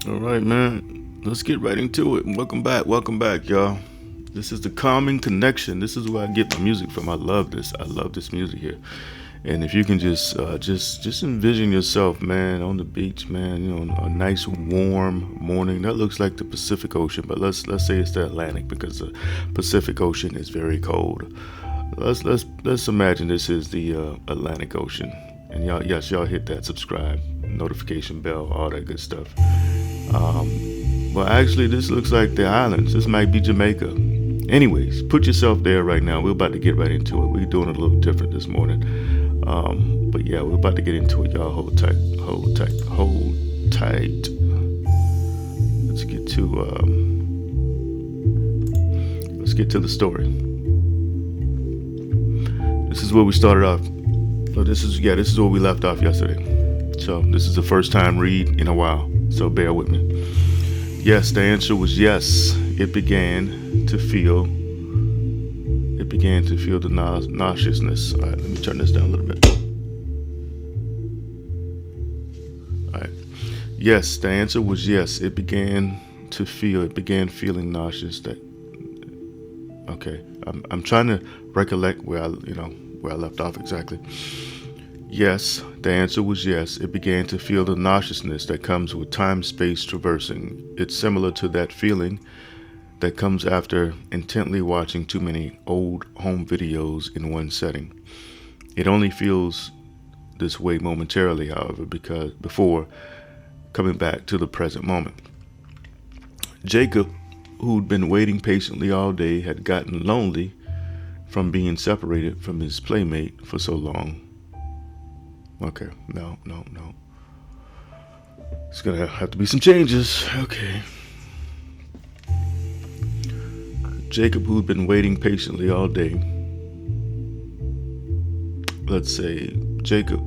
All right, man. Let's get right into it. Welcome back, y'all. This is the calming connection. This is where I get my music from. I love this. I love this music here. And if you can just envision yourself, man, on the beach, man. You know, a nice warm morning. That looks like the Pacific Ocean, but let's say it's the Atlantic because the Pacific Ocean is very cold. Let's imagine this is the Atlantic Ocean. And y'all hit that subscribe, notification bell, all that good stuff. Well, actually, this looks like the islands. This might be Jamaica. Anyways, put yourself there right now. We're about to get right into it. We're doing it a little different this morning. But yeah, we're about to get into it. Y'all hold tight, hold tight, hold tight. Let's get to the story. This is where we started off. So this is where we left off yesterday. So this is the first time read in a while. So bear with me. Yes, the answer was yes. It began to feel the nauseousness. All right, let me turn this down a little bit. All right. Yes, the answer was yes. It began feeling nauseous. Okay. I'm trying to recollect where I left off exactly. Yes, the answer was yes. It began to feel the nauseousness that comes with time-space traversing. It's similar to that feeling that comes after intently watching too many old home videos in one setting. It only feels this way momentarily, however, because before coming back to the present moment. Jacob, who'd been waiting patiently all day, had gotten lonely from being separated from his playmate for so long. Okay, no. It's gonna have to be some changes. Okay. Jacob, who'd been waiting patiently all day. Let's say Jacob,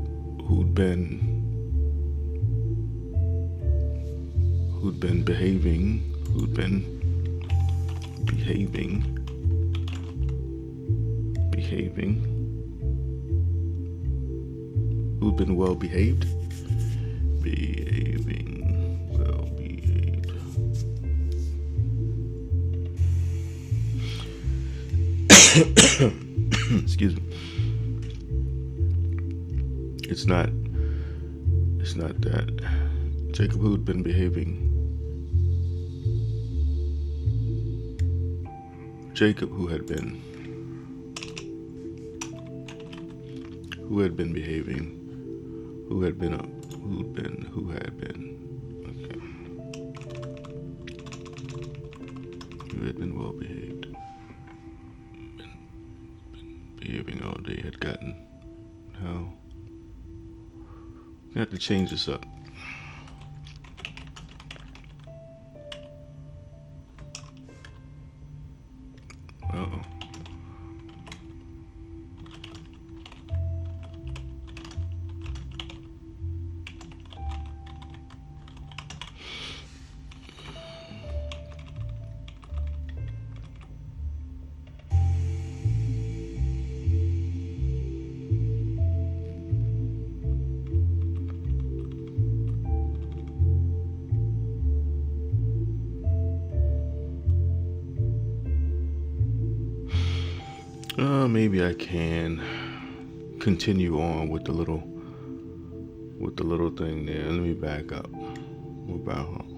who'd been behaving, who'd been well behaved. Excuse me. It's not that. Jacob, who'd been behaving. Jacob, who had been behaving. Who had been. Okay. Who had been well behaved. Behaving all day had gotten. How? I have to change this up. Uh-oh. Maybe I can continue on with the little thing there. Let me back up. We're back home.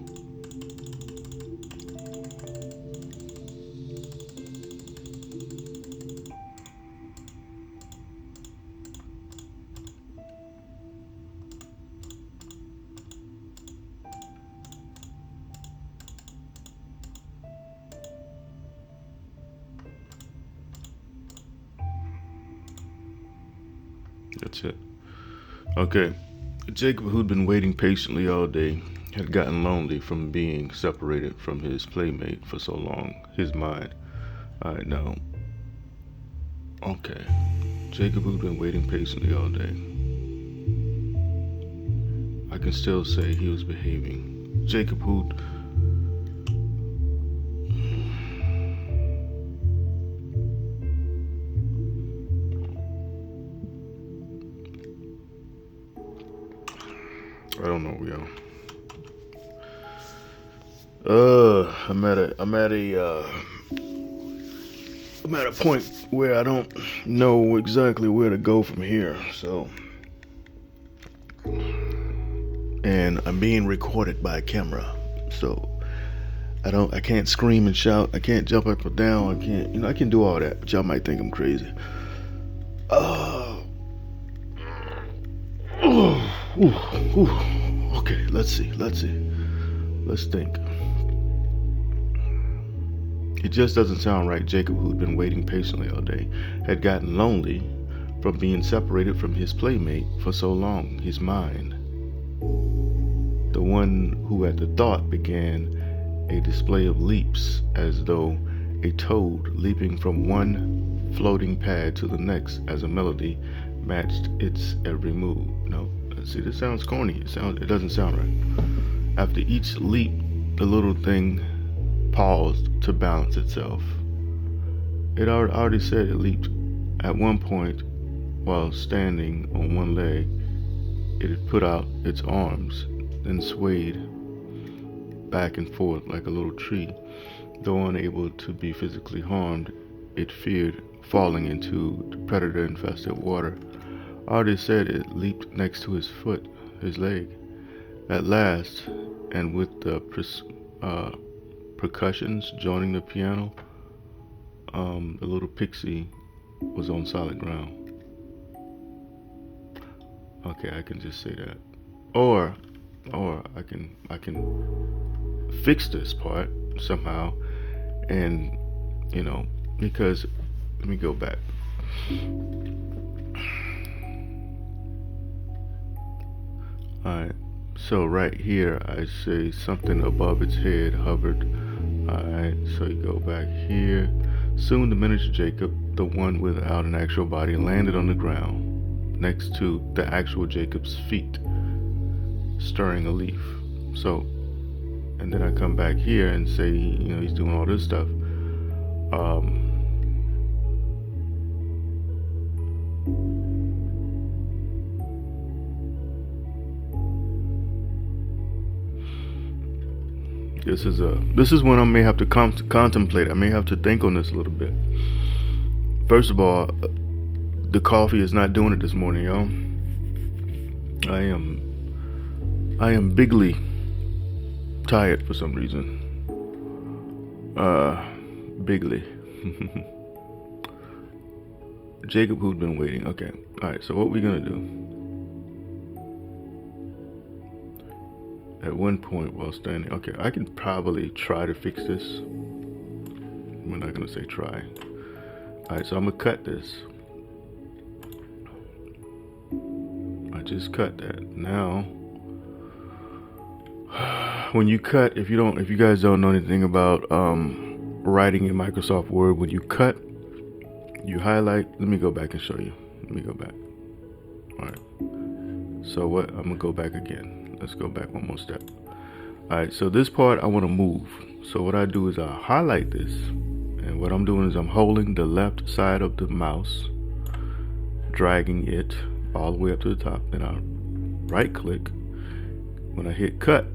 That's it. Okay. Jacob, who'd been waiting patiently all day, had gotten lonely from being separated from his playmate for so long. His mind. Alright, now. Okay. Jacob, who'd been waiting patiently all day. I can still say he was behaving. Jacob, who'd. I don't know, yo. I'm at a point where I don't know exactly where to go from here. So, and I'm being recorded by a camera. So I can't scream and shout. I can't jump up or down. I can't, I can do all that, but y'all might think I'm crazy. Uh, okay, let's see. Let's think. It just doesn't sound right. Jacob, who'd been waiting patiently all day, had gotten lonely from being separated from his playmate for so long. His mind, the one who at the thought began a display of leaps, as though a toad leaping from one floating pad to the next as a melody matched its every move. No, see, this sounds corny. It doesn't sound right. After each leap, the little thing paused to balance itself. It already said it leaped. At one point, while standing on one leg, it had put out its arms, then swayed back and forth like a little tree. Though unable to be physically harmed, it feared falling into the predator-infested water. Already said it leaped next to his leg. At last, and with the percussions joining the piano, the little pixie was on solid ground. Okay, I can just say that. Or I can fix this part somehow, and because let me go back. Alright, so right here I say something above its head hovered. Alright, so you go back here. Soon the miniature Jacob, the one without an actual body, landed on the ground next to the actual Jacob's feet, stirring a leaf. So, and then I come back here and say, he's doing all this stuff. This is when I may have to contemplate. I may have to think on this a little bit. First of all, the coffee is not doing it this morning, y'all. I am bigly tired for some reason. Bigly. Jacob, who'd been waiting. Okay. Alright, so what we gonna do? At one point while standing. Okay, I can probably try to fix this. We're not gonna say try. Alright, so I'm gonna cut this. I just cut that. Now, when you cut, if you guys don't know anything about writing in Microsoft Word, when you cut, you highlight. Let me go back and show you. Let me go back. Alright. So what? I'm gonna go back again. Let's go back one more step. Alright, so this part I want to move. So what I do is I highlight this, and what I'm doing is I'm holding the left side of the mouse, dragging it all the way up to the top. Then I right click. When I hit cut,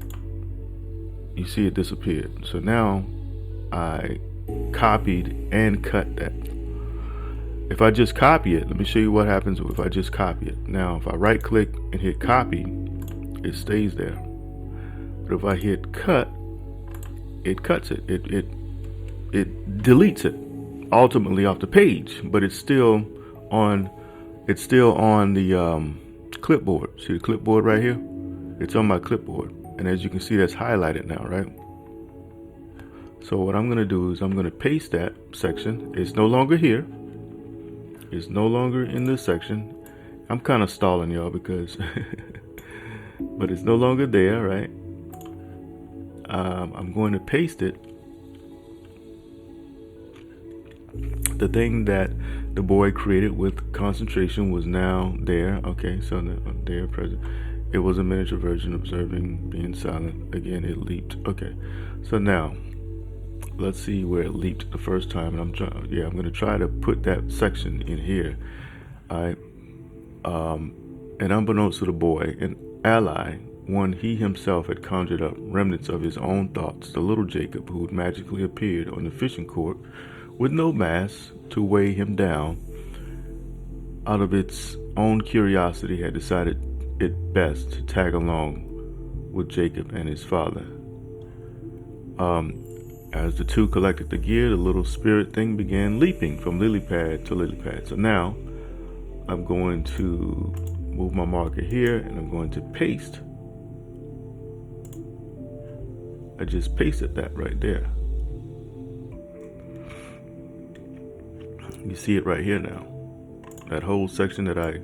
you see it disappeared. So now I copied and cut that. If I just copy it, let me show you what happens if I just copy it. Now if I right click and hit copy, it stays there. But if I hit cut, it cuts it. It deletes it ultimately off the page, but it's still on the clipboard. See the clipboard right here? It's on my clipboard. And as you can see, that's highlighted now, right? So what I'm gonna do is I'm gonna paste that section. It's no longer here. It's no longer in this section. I'm kind of stalling y'all because but it's no longer there, right? I'm going to paste it. The thing that the boy created with concentration was now there. Okay, so there, present. It was a miniature version observing, being silent. Again, it leaped. Okay, so now let's see where it leaped the first time. And I'm going to try to put that section in here. All right. And unbeknownst to the boy, an ally one he himself had conjured up, remnants of his own thoughts, the little Jacob who had magically appeared on the fishing court with no mass to weigh him down, out of its own curiosity had decided it best to tag along with Jacob and his father. As the two collected the gear, the little spirit thing began leaping from lily pad to lily pad. So now I'm going to move my marker here and I'm going to paste. I just pasted that right there. You see it right here now. That whole section that I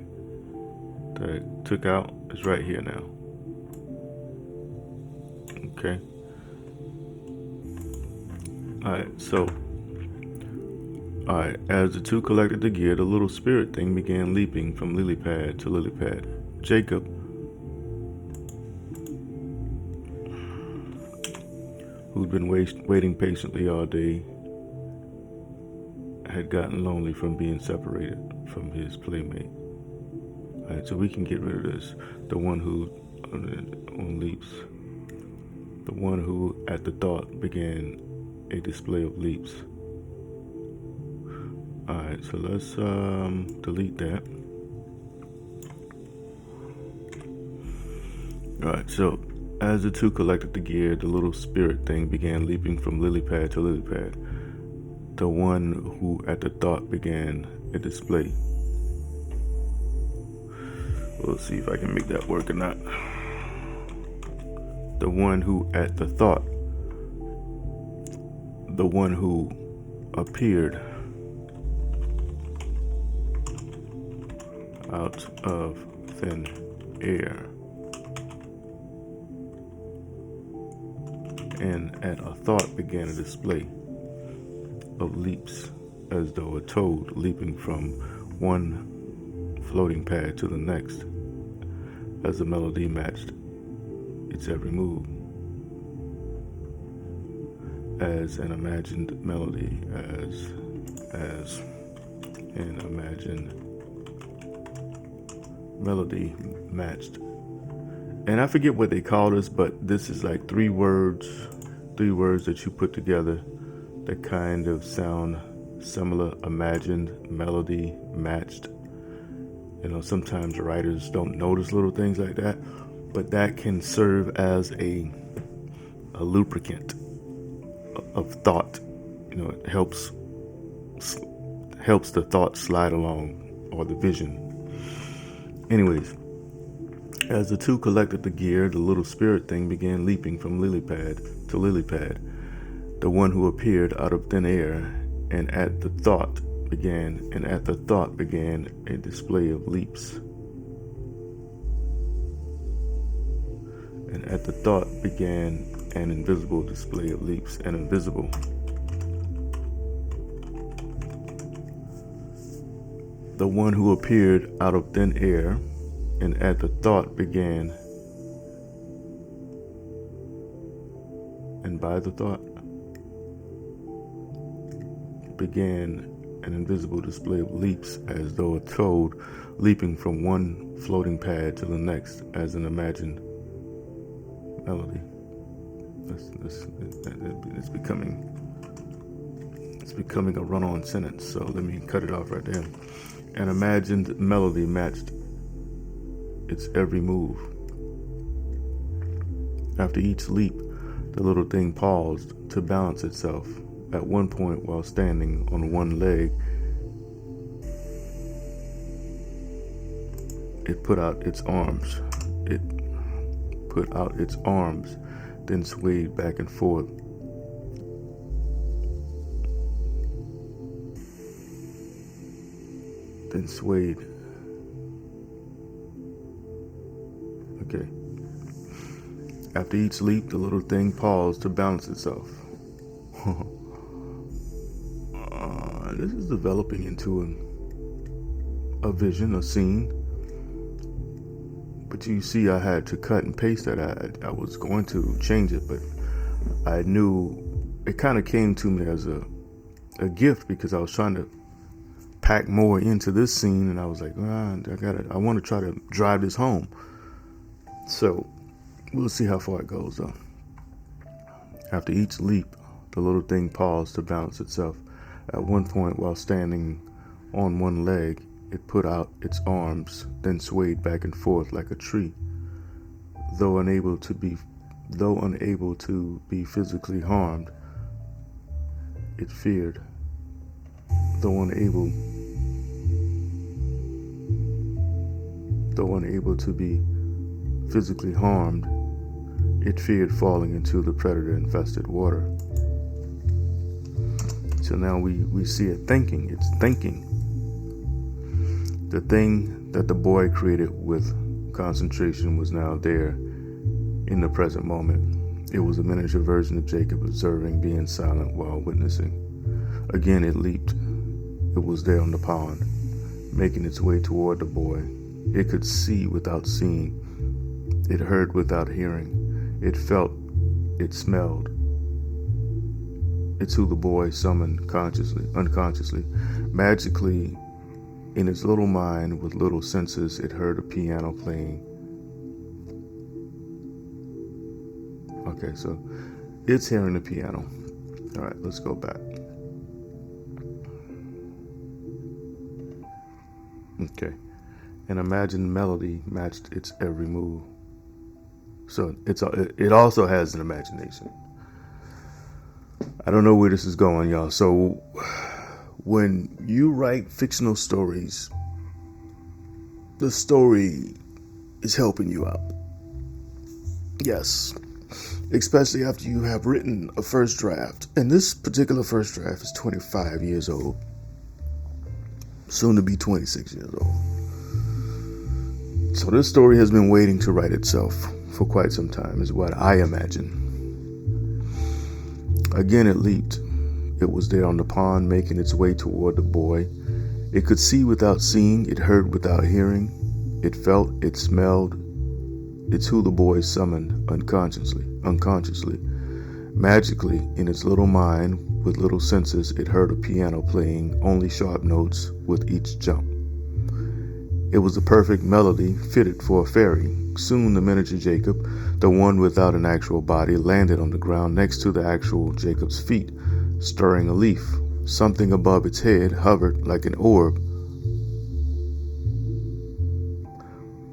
took out is right here now. Okay. Alright, as the two collected the gear, the little spirit thing began leaping from lily pad to lily pad. Jacob, who'd been waiting patiently all day, had gotten lonely from being separated from his playmate. Alright, so we can get rid of this. The one who on leaps. The one who at the thought began a display of leaps. Alright, so let's delete that. Alright, so as the two collected the gear, the little spirit thing began leaping from lily pad to lily pad. The one who at the thought began a display. We'll see if I can make that work or not. The one who at the thought, the one who appeared out of thin air and at a thought began a display of leaps, as though a toad leaping from one floating pad to the next, as the melody matched its every move, as an imagined melody, as an imagined melody matched. And I forget what they call this, but this is like three words that you put together that kind of sound similar. Imagined, melody, matched. You know, sometimes writers don't notice little things like that, but that can serve as a lubricant of thought. You know, it helps the thought slide along, or the vision. Anyways, as the two collected the gear, the little spirit thing began leaping from lily pad to lily pad. The one who appeared out of thin air, and at the thought began a display of leaps. And at the thought began an invisible display of leaps, and invisible. The one who appeared out of thin air, and at the thought began, and by the thought began an invisible display of leaps, as though a toad leaping from one floating pad to the next, as an imagined melody. It's becoming a run-on sentence, so let me cut it off right there. An imagined melody matched its every move. After each leap, the little thing paused to balance itself. At one point, while standing on one leg, it put out its arms. Then swayed back and forth. Then swayed. Okay. After each leap, the little thing paused to balance itself. This is developing into a vision, a scene. But you see, I had to cut and paste that. I was going to change it, but I knew it kind of came to me as a gift, because I was trying to pack more into this scene, and I was like, I want to try to drive this home. So We'll see how far it goes, though. After each leap, the little thing paused to balance itself. At one point, while standing on one leg, it put out its arms, then swayed back and forth like a tree. Though unable to be physically harmed, it feared. Though unable to be physically harmed, it feared falling into the predator-infested water. So now we see it thinking. It's thinking. The thing that the boy created with concentration was now there in the present moment. It was a miniature version of Jacob observing, being silent while witnessing. Again it leaped. It was there on the pond, making its way toward the boy. It could see without seeing. It heard without hearing. It felt. It smelled. It's who the boy summoned unconsciously. Magically, in its little mind with little senses, it heard a piano playing. Okay, so it's hearing the piano. All right, let's go back. Okay. An imagined melody matched its every move. So it also has an imagination. I don't know where this is going, y'all. So when you write fictional stories, the story is helping you out. Yes. Especially after you have written a first draft. And this particular first draft is 25 years old. Soon to be 26 years old. So this story has been waiting to write itself for quite some time, is what I imagine. Again it leaped. It was there on the pond, making its way toward the boy. It could see without seeing. It heard without hearing. It felt. It smelled. It's who the boy summoned unconsciously. Magically, in its little mind, with little senses, it heard a piano playing only sharp notes with each jump. It was the perfect melody fitted for a fairy. Soon the miniature Jacob, the one without an actual body, landed on the ground next to the actual Jacob's feet, stirring a leaf. Something above its head hovered like an orb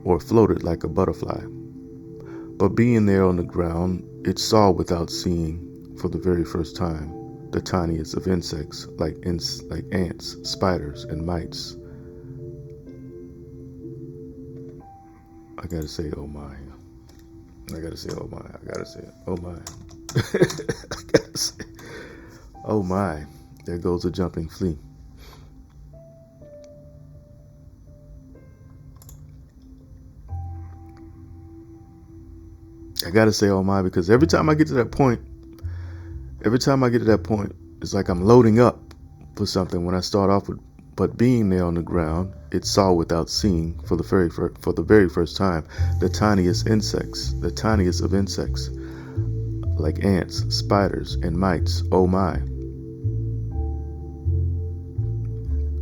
or floated like a butterfly. But being there on the ground, it saw without seeing, for the very first time, the tiniest of insects, like ants, spiders, and mites. I gotta say, oh my. I gotta say, oh my. I gotta say, oh my. I gotta say, oh my. There goes a jumping flea. I gotta say, oh my, because every time I get to that point, it's like I'm loading up for something when I start off with, but being there on the ground, it saw without seeing, for the very first time, the tiniest insects, the tiniest of insects, like ants, spiders, and mites. Oh my.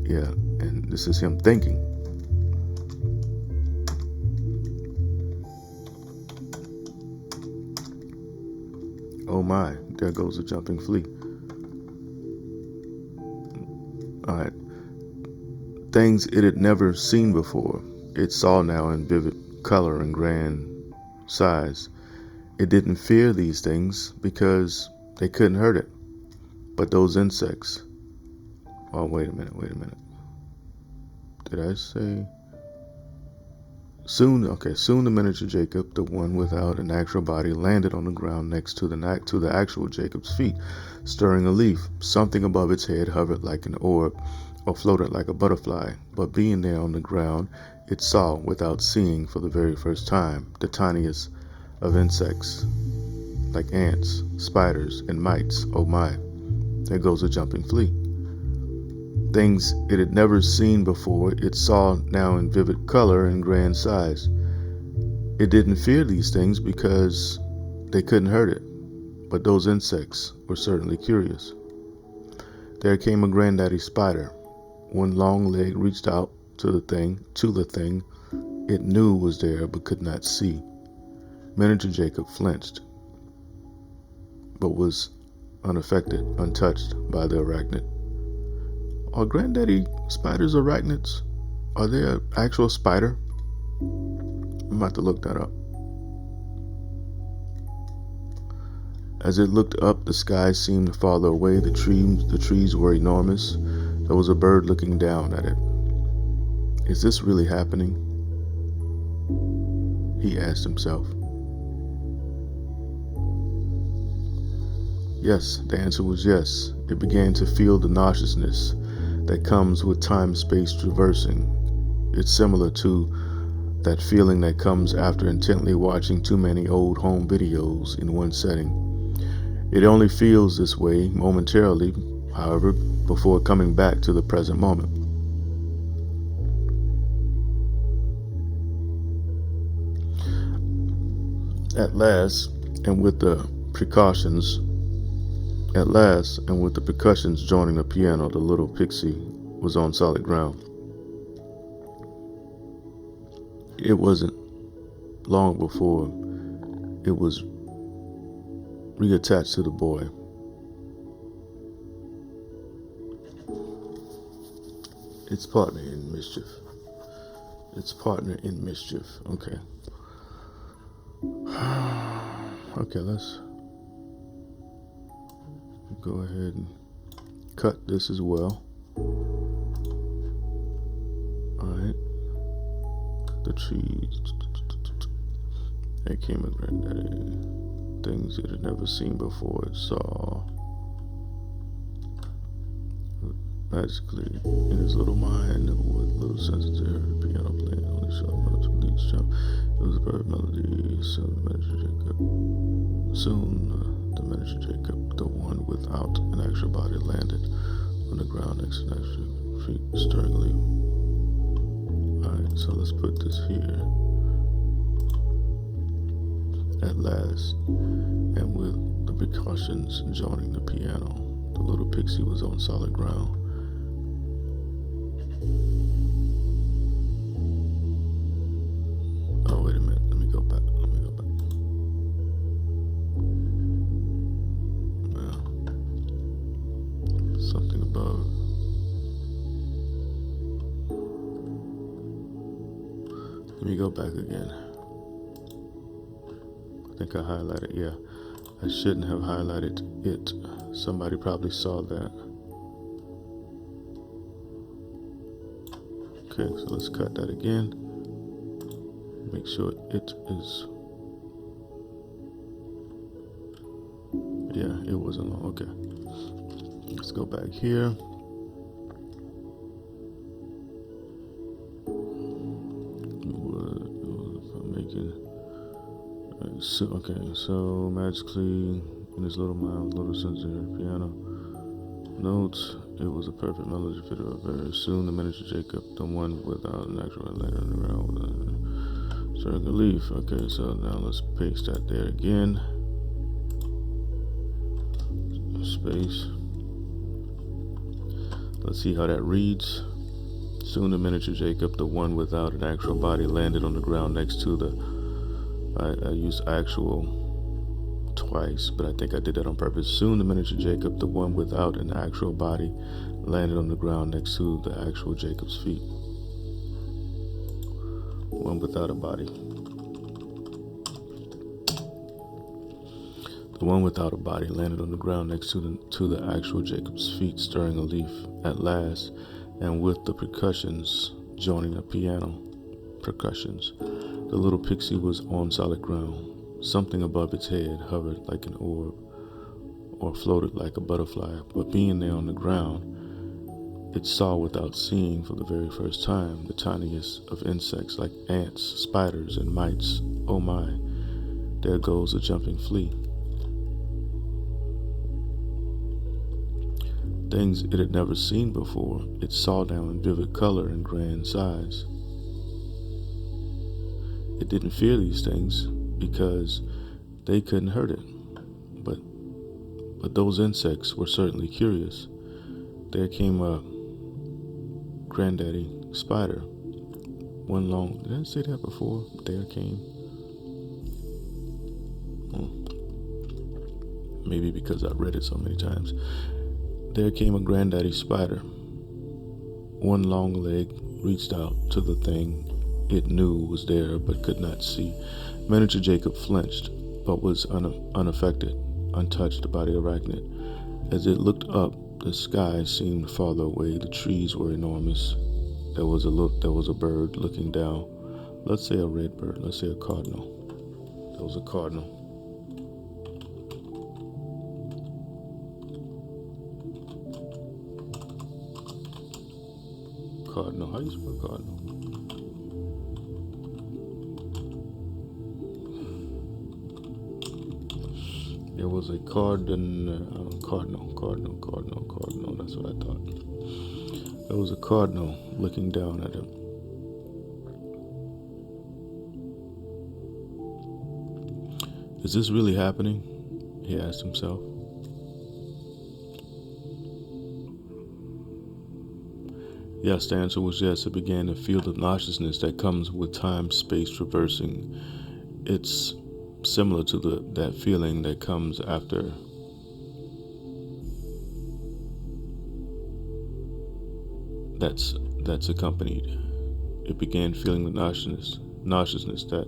Yeah, and this is him thinking. Oh my, there goes a jumping flea. All right. Things it had never seen before, it saw now in vivid color and grand size. It didn't fear these things because they couldn't hurt it. But those insects... Oh, wait a minute. Did I say... Soon the miniature Jacob, the one without an actual body, landed on the ground next to the actual Jacob's feet, stirring a leaf. Something above its head hovered like an orb, or floated like a butterfly. But being there on the ground, it saw, without seeing, for the very first time, the tiniest of insects, like ants, spiders, and mites. Oh my, there goes a jumping flea. Things it had never seen before, it saw now in vivid color and grand size. It didn't fear these things because they couldn't hurt it. But those insects were certainly curious. There came a granddaddy spider. One long leg reached out to the thing it knew was there but could not see. Manager Jacob flinched, but was unaffected, untouched by the arachnid. Are Granddaddy spiders arachnids? Are they an actual spider? I'm about to look that up. As it looked up, the sky seemed farther away. The trees were enormous. There was a bird looking down at it. Is this really happening? He asked himself. Yes, the answer was yes. It began to feel the nauseousness that comes with time-space traversing. It's similar to that feeling that comes after intently watching too many old home videos in one setting. It only feels this way momentarily, however, before coming back to the present moment. At last, and with the percussions joining the piano, the little pixie was on solid ground. It wasn't long before it was reattached to the boy. Its partner in mischief. Okay. Okay, let's go ahead and cut this as well. Alright. The trees. There came a granddaddy. Things it had never seen before. It saw magically in his little mind with little sensitivity, the piano playing on the sharp notes with each jump. It was a perfect melody. Soon the miniature Jacob, the one without an actual body, landed on the ground next to the actual feet sternly. Alright, so let's put this here. At last, and with the percussions joining the piano, the little pixie was on solid ground. Oh, wait a minute. Let me go back. Now, something above. Let me go back again. I think I highlighted, yeah. I shouldn't have highlighted it. Somebody probably saw that. Okay, so let's cut that again. Make sure it is. Yeah, it wasn't long. Okay. Let's go back here. So magically in his little mind, little sensitive piano notes, it was a perfect melody fit her very soon. The miniature Jacob, the one without an actual letter in the ground with a circle leaf. Okay, so now let's paste that there again. Space. Let's see how that reads. Soon the miniature Jacob, the one without an actual body, landed on the ground next to the. I used actual twice, but I think I did that on purpose. Soon the miniature Jacob, the one without an actual body, landed on the ground next to the actual Jacob's feet. One without a body. The one without a body landed on the ground next to the actual Jacob's feet, stirring a leaf. At last, and with the percussions joining the piano, the little pixie was on solid ground. Something above its head hovered like an orb, or floated like a butterfly, but being there on the ground, it saw without seeing for the very first time the tiniest of insects like ants, spiders, and mites. Oh my, there goes a jumping flea. Things it had never seen before, it saw now in vivid color and grand size. It didn't fear these things because they couldn't hurt it. But those insects were certainly curious. There came a granddaddy spider. Did I say that before? There came. maybe because I read it so many times. There came a granddaddy spider. One long leg reached out to the thing it knew was there but could not see. Miniature Jacob flinched, but was unaffected, untouched by the arachnid. As it looked up, the sky seemed farther away. The trees were enormous. There was a bird looking down. Let's say a red bird. Let's say a cardinal. There was a cardinal. Cardinal. How do you spell cardinal? There was a cardinal. That's what I thought. There was a cardinal looking down at him. Is this really happening? He asked himself. Yes, the answer was yes. It began to feel the nauseousness that comes with time-space traversing. It's similar to that feeling that comes after that's accompanied. It began feeling the nauseousness that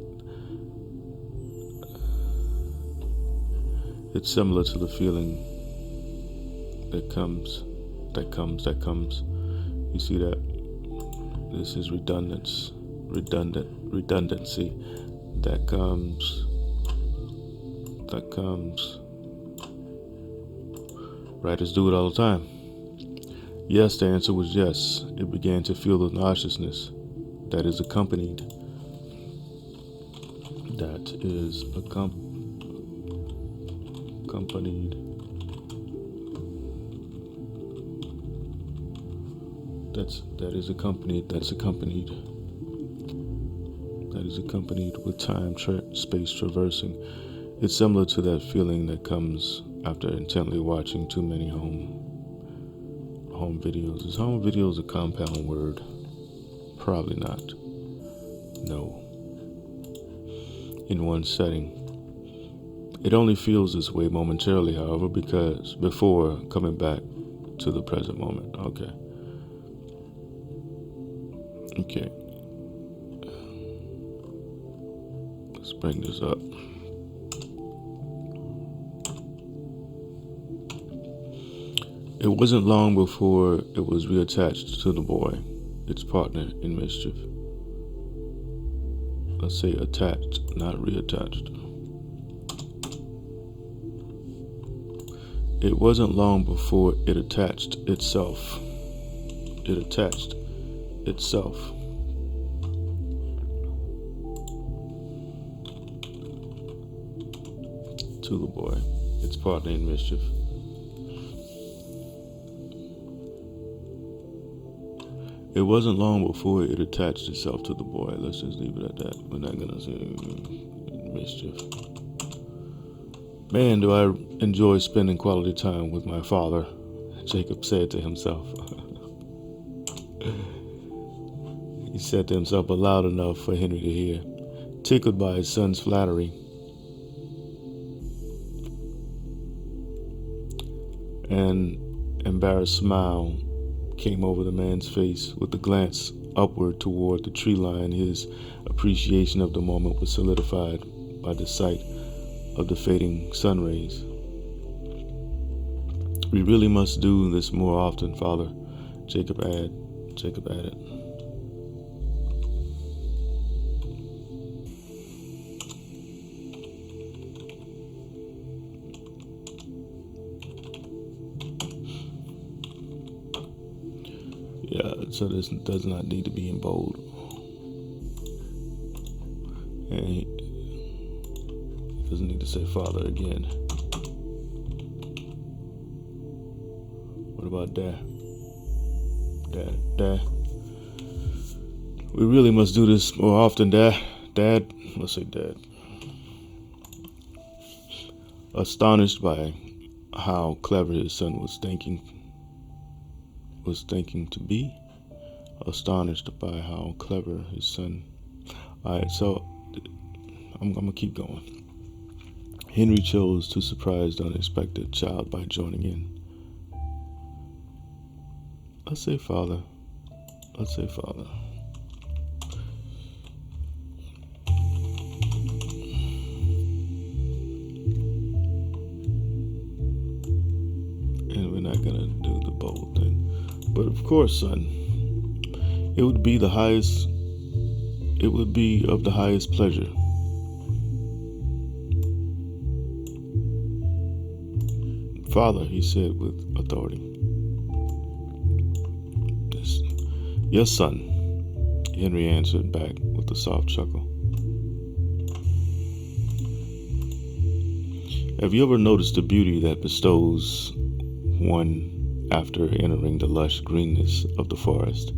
it's similar to the feeling that comes. You see that? This is redundancy that comes. Writers do it all the time. Yes, the answer was yes. It began to feel the nauseousness that is accompanied. That is accompanied with time-space traversing. It's similar to that feeling that comes after intently watching too many home videos. Is home videos a compound word? Probably not. No. In one setting. It only feels this way momentarily, however, because before coming back to the present moment. Okay. Let's bring this up. It wasn't long before it was reattached to the boy, its partner in mischief. Let's say attached, not reattached. It wasn't long before it attached itself. To the boy, its partner in mischief. It wasn't long before it attached itself to the boy. Let's just leave it at that. We're not gonna say mischief. Man, do I enjoy spending quality time with my father, Jacob said to himself. He said to himself, but loud enough for Henry to hear. Tickled by his son's flattery, an embarrassed smile came over the man's face. With a glance upward toward the tree line, his appreciation of the moment was solidified by the sight of the fading sun rays. We really must do this more often, Father, Jacob added. So this does not need to be in bold. And he doesn't need to say Father again. What about Dad? Dad. We really must do this more often, Dad. Let's say Dad. Astonished by how clever his son was thinking to be. Astonished by how clever his son. Alright, so I'm gonna keep going. Henry chose to surprise the unexpected child by joining in. Let's say father. Let's say father. And we're not gonna do the bold thing. But of course, son, it would be of the highest pleasure. Father, he said with authority. Yes, son, Henry answered back with a soft chuckle. Have you ever noticed the beauty that bestows one after entering the lush greenness of the forest?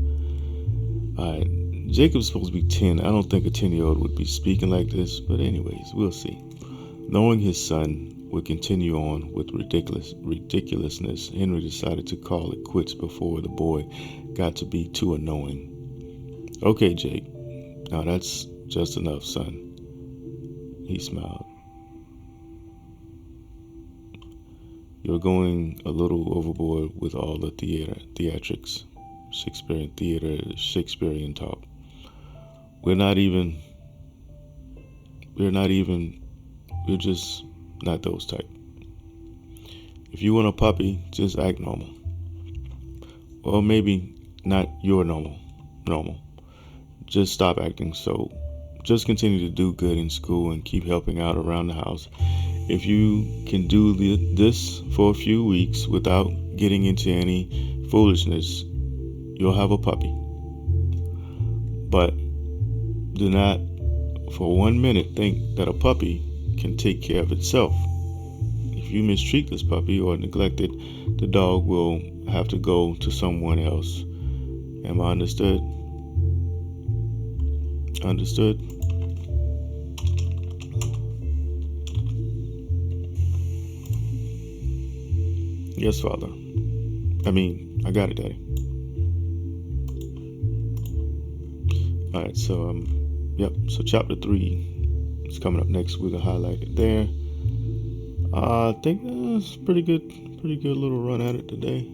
Alright, Jacob's supposed to be 10. I don't think a 10-year-old would be speaking like this, but anyways, we'll see. Knowing his son would continue on with ridiculousness, Henry decided to call it quits before the boy got to be too annoying. Okay, Jake. Now that's just enough, son. He smiled. You're going a little overboard with all the theatrics, Shakespearean talk. We're just not those type. If you want a puppy, just act normal. Well, maybe not your normal. Just stop acting so. Just continue to do good in school and keep helping out around the house. If you can do this for a few weeks without getting into any foolishness, you'll have a puppy. But do not for 1 minute think that a puppy can take care of itself. If you mistreat this puppy or neglect it, the dog will have to go to someone else. Am I understood? Understood? Yes, Father. I got it, Daddy. Alright, so so chapter 3 is coming up next. We're gonna highlight it there. I think that's pretty good little run at it today.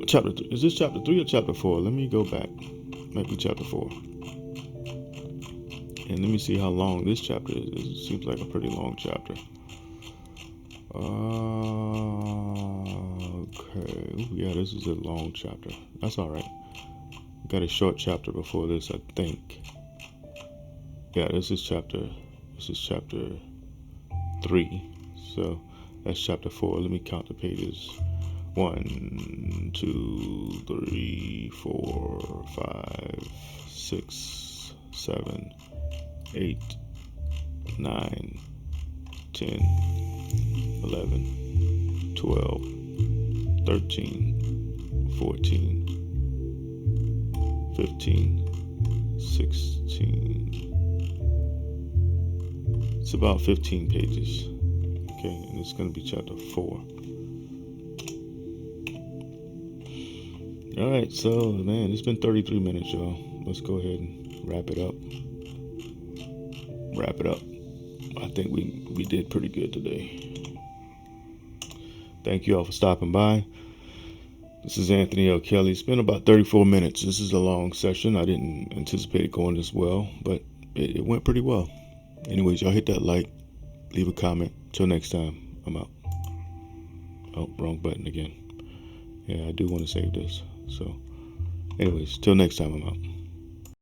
Chapter 3. Is this chapter 3 or chapter 4? Let me go back. Might be chapter 4. And let me see how long this chapter is. It seems like a pretty long chapter. Okay. Ooh, yeah, this is a long chapter. That's alright. Got a short chapter before this, I think. Yeah, this is chapter 3. So that's chapter 4. Let me count the pages. 1, 2, 3, 4, 5, 6, 7, 8, 9, 10, 11, 12, 13, 14, 15, 16. It's about 15 pages. Okay, and it's going to be chapter 4. Alright, so, man, it's been 33 minutes, y'all. Let's go ahead and wrap it up. I think we did pretty good today. Thank you all for stopping by. This is Anthony L. Kelly. It's been about 34 minutes. This is a long session. I didn't anticipate it going this well, but it went pretty well. Anyways, y'all hit that like, leave a comment. Till next time, I'm out. Oh, wrong button again. Yeah, I do want to save this. So, anyways, till next time, I'm out.